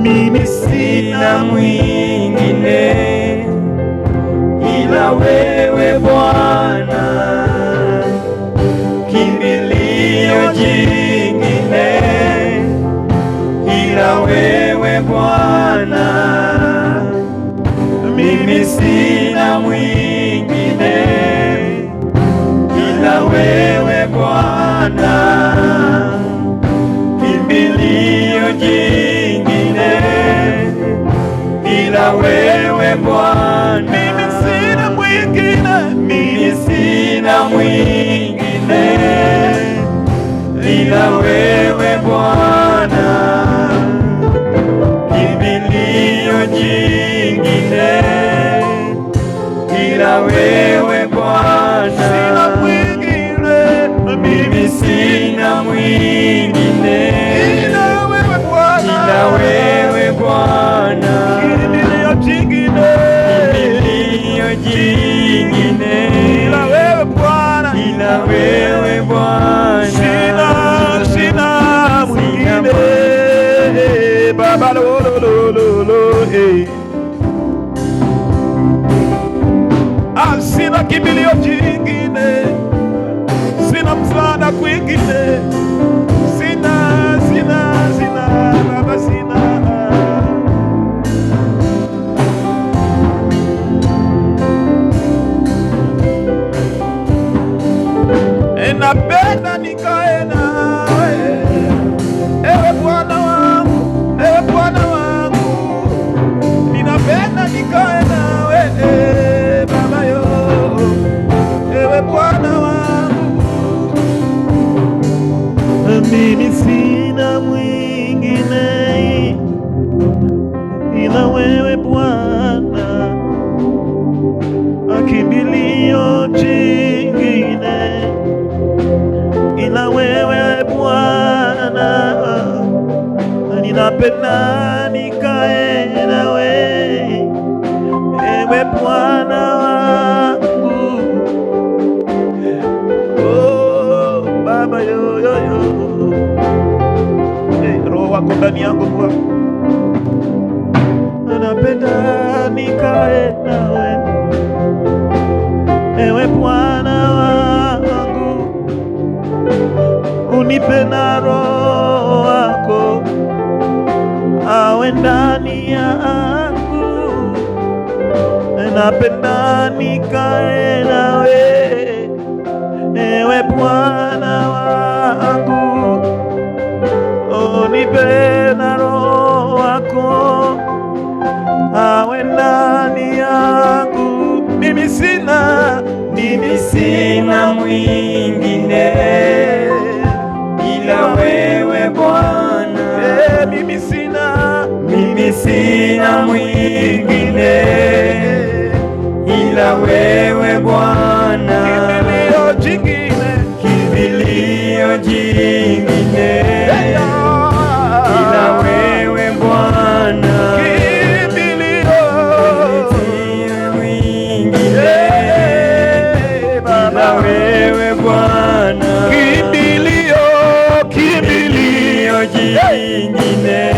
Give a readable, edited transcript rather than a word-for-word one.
Mimi sina mwingine ila wewe Bwana, kimbilio jingine ila wewe Bwana. Mimi sina mwingine ila wewe Bwana, kimbilio jingine ila wewe Bwana. Mimi sina mwingine, mimi sina mwingine ila wewe Bwana, kimbilio jingine ila wewe Bwana. Sina mwingine, mimi sina mwingine ila wewe Bwana, ila wewe Bwana, kimbilio jingine, kimbilio jingine ila wewe Bwana, ila wewe Bwana. Sina mwingine Baba, lo sina kimbilio jingine, sina msaada kwingine, sina Baba, sina. Napenda nikae nawe, ewe Bwana wangu, ewe Bwana wangu, ninapenda nikae nawe Baba yo, ewe Bwana wangu. Mimi sina mwingine ila wewe Bwana, kimbilio jingine ila wewe Bwana, ninapenda nikae nawe ewe Bwana wangu. Oh Baba yo Roho wako ndani yangu Bwana, napenda nikae nawe ewe Bwana wangu, unipe na Roho wako awe ndani yangu, napenda nikae nawe ewe Bwana wangu, unipe na Roho wako awe ndani yangu. Mimi sina mwingine ila wewe Bwana, mimi sina mwingine ila wewe Bwana, kimbilio jingine ila wewe Bwana, kimbilio mwingine ila wewe Bwana, kimbilio jingine